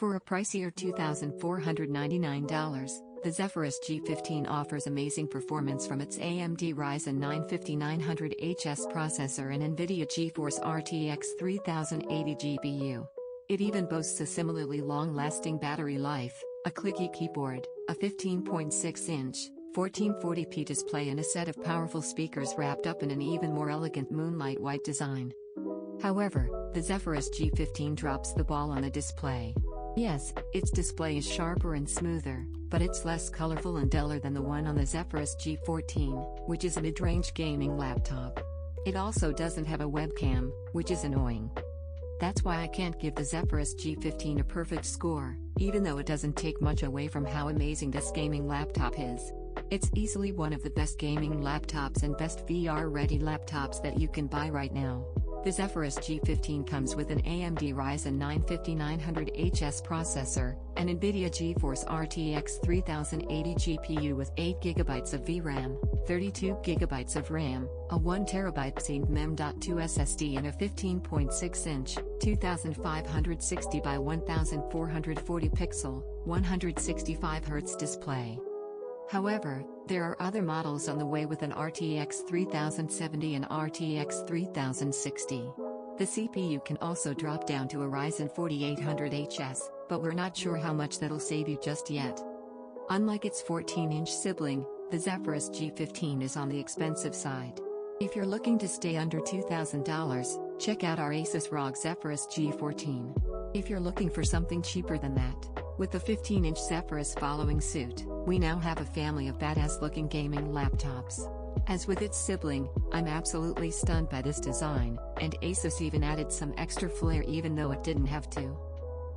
For a pricier $2,499, the Zephyrus G15 offers amazing performance from its AMD Ryzen 9 5900HS processor and Nvidia GeForce RTX 3080 GPU. It even boasts a similarly long-lasting battery life, a clicky keyboard, a 15.6-inch, 1440p display and a set of powerful speakers wrapped up in an even more elegant moonlight white design. However, the Zephyrus G15 drops the ball on the display. Yes, its display is sharper and smoother, but it's less colorful and duller than the one on the Zephyrus G14, which is a mid-range gaming laptop. It also doesn't have a webcam, which is annoying. That's why I can't give the Zephyrus G15 a perfect score, even though it doesn't take much away from how amazing this gaming laptop is. It's easily one of the best gaming laptops and best VR-ready laptops that you can buy right now. The Zephyrus G15 comes with an AMD Ryzen 9 5900HS processor, an Nvidia GeForce RTX 3080 GPU with 8GB of VRAM, 32GB of RAM, a 1TB NVMe.2 SSD and a 15.6-inch, 2560 by 1440 pixel, 165Hz display. However, there are other models on the way with an RTX 3070 and RTX 3060. The CPU can also drop down to a Ryzen 4800HS, but we're not sure how much that'll save you just yet. Unlike its 14-inch sibling, the Zephyrus G15 is on the expensive side. If you're looking to stay under $2,000, check out our Asus ROG Zephyrus G14. If you're looking for something cheaper than that, with the 15-inch Zephyrus following suit, we now have a family of badass-looking gaming laptops. As with its sibling, I'm absolutely stunned by this design, and Asus even added some extra flair even though it didn't have to.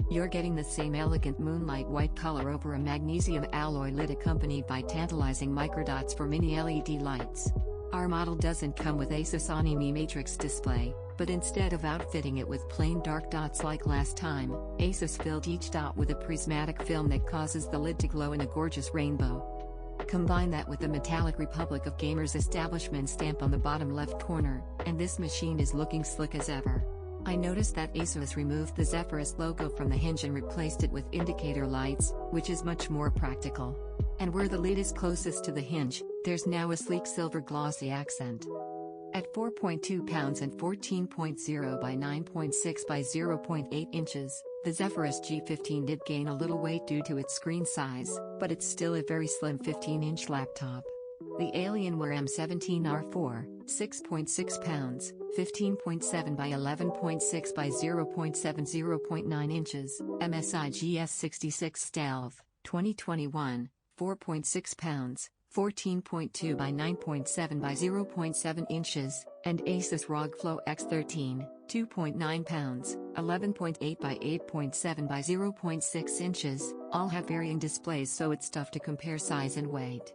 You're getting the same elegant moonlight white color over a magnesium alloy lid accompanied by tantalizing microdots for mini LED lights. Our model doesn't come with Asus NVMe matrix display, but instead of outfitting it with plain dark dots like last time, Asus filled each dot with a prismatic film that causes the lid to glow in a gorgeous rainbow. Combine that with the metallic Republic of Gamers establishment stamp on the bottom left corner, and this machine is looking slick as ever. I noticed that Asus removed the Zephyrus logo from the hinge and replaced it with indicator lights, which is much more practical. And where the lid is closest to the hinge, there's now a sleek silver glossy accent. At 4.2 pounds and 14.0 by 9.6 by 0.8 inches, the Zephyrus G15 did gain a little weight due to its screen size, but it's still a very slim 15-inch laptop. The Alienware M17R4, 6.6 pounds, 15.7 by 11.6 by 0.7 inches, MSI GS66 Stealth, 2021, 4.6 pounds, 14.2 by 9.7 by 0.7 inches, and Asus ROG Flow X13, 2.9 pounds, 11.8 by 8.7 by 0.6 inches, all have varying displays, so it's tough to compare size and weight.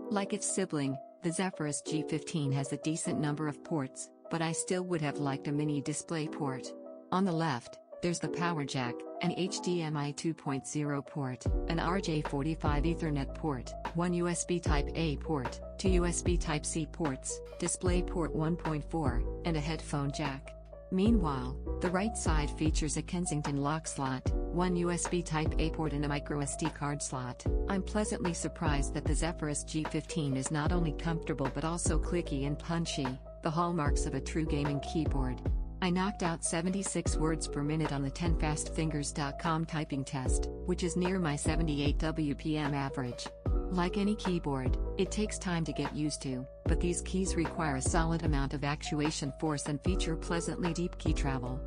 Like its sibling, the Zephyrus G15 has a decent number of ports, but I still would have liked a mini display port. On the left, there's the power jack, an HDMI 2.0 port, an RJ45 Ethernet port, one USB Type-A port, two USB Type-C ports, DisplayPort 1.4, and a headphone jack. Meanwhile, the right side features a Kensington lock slot, one USB Type-A port and a microSD card slot. I'm pleasantly surprised that the Zephyrus G15 is not only comfortable but also clicky and punchy, the hallmarks of a true gaming keyboard. I knocked out 76 words per minute on the 10fastfingers.com typing test, which is near my 78 WPM average. Like any keyboard, it takes time to get used to, but these keys require a solid amount of actuation force and feature pleasantly deep key travel.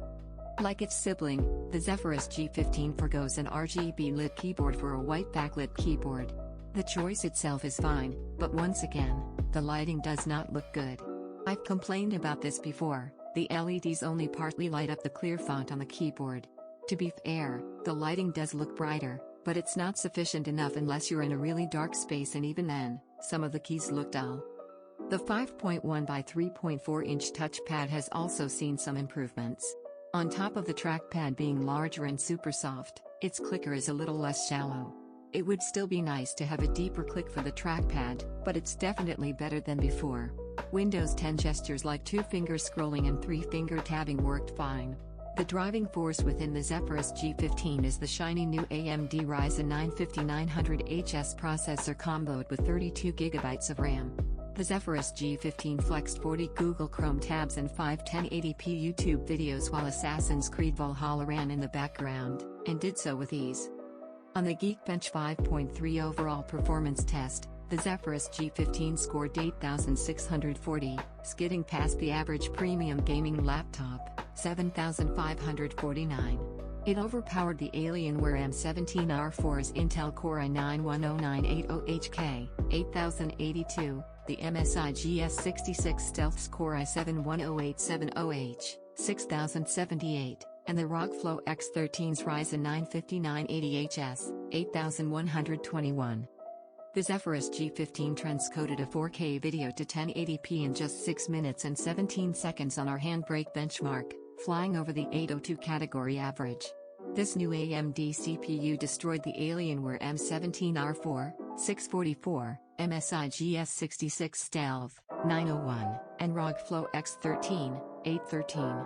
Like its sibling, the Zephyrus G15 forgoes an RGB lit keyboard for a white backlit keyboard. The choice itself is fine, but once again, the lighting does not look good. I've complained about this before. The LEDs only partly light up the clear font on the keyboard. To be fair, the lighting does look brighter, but it's not sufficient enough unless you're in a really dark space, and even then, some of the keys look dull. The 5.1 by 3.4 inch touchpad has also seen some improvements. On top of the trackpad being larger and super soft, its clicker is a little less shallow. It would still be nice to have a deeper click for the trackpad, but it's definitely better than before. Windows 10 gestures like 2-finger scrolling and 3-finger tabbing worked fine. The driving force within the Zephyrus G15 is the shiny new AMD Ryzen 9 5900HS processor comboed with 32GB of RAM. The Zephyrus G15 flexed 40 Google Chrome tabs and 5 1080p YouTube videos while Assassin's Creed Valhalla ran in the background, and did so with ease. On the Geekbench 5.3 overall performance test, the Zephyrus G15 scored 8,640, skidding past the average premium gaming laptop, 7,549. It overpowered the Alienware M17R4's Intel Core i9-10980HK, 8,082, the MSI GS66 Stealth's Core i7-10870H, 6,078, and the ROG Flow X13's Ryzen 9 5980HS, 8,121. The Zephyrus G15 transcoded a 4K video to 1080p in just 6 minutes and 17 seconds on our Handbrake benchmark, flying over the 802 category average. This new AMD CPU destroyed the Alienware M17R4, 644, MSI GS66 Stealth, 901, and ROG Flow X13, 813.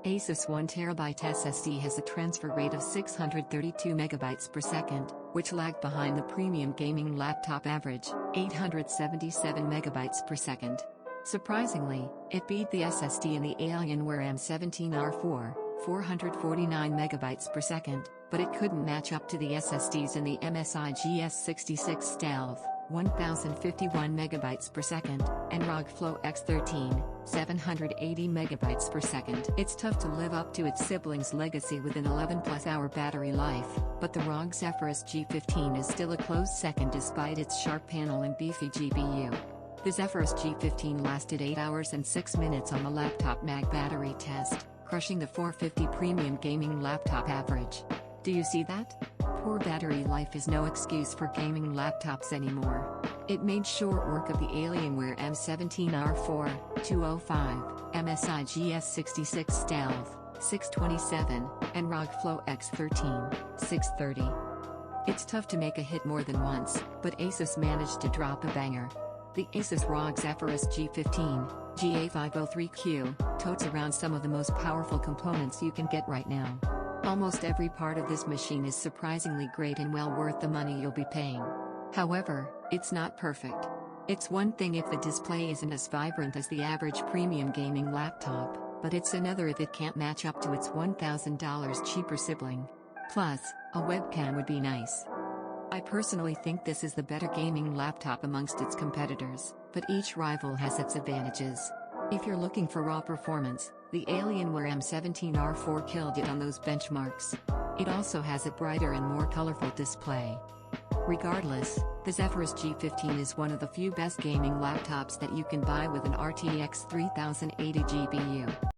Asus 1TB SSD has a transfer rate of 632 MB per second, which lagged behind the premium gaming laptop average, 877 MB per second. Surprisingly, it beat the SSD in the Alienware M17R4, 449 MB per second, but it couldn't match up to the SSDs in the MSI GS66 Stealth, 1051 MB per second, and ROG Flow X13, 780 MB per second. It's tough to live up to its siblings' legacy with an 11+ hour battery life, but the ROG Zephyrus G15 is still a close second despite its sharp panel and beefy GPU. The Zephyrus G15 lasted 8 hours and 6 minutes on the laptop mag battery test, crushing the 450 premium gaming laptop average. Do you see that? Poor battery life is no excuse for gaming laptops anymore. It made short work of the Alienware M17R4, 205, MSI GS66 Stealth, 627, and ROG Flow X13, 630. It's tough to make a hit more than once, but Asus managed to drop a banger. The Asus ROG Zephyrus G15, GA503Q, totes around some of the most powerful components you can get right now. Almost every part of this machine is surprisingly great and well worth the money you'll be paying. However, it's not perfect. It's one thing if the display isn't as vibrant as the average premium gaming laptop, but it's another if it can't match up to its $1,000 cheaper sibling. Plus, a webcam would be nice. I personally think this is the better gaming laptop amongst its competitors, but each rival has its advantages. If you're looking for raw performance, the Alienware M17R4 killed it on those benchmarks. It also has a brighter and more colorful display. Regardless, the Zephyrus G15 is one of the few best gaming laptops that you can buy with an RTX 3080 GPU.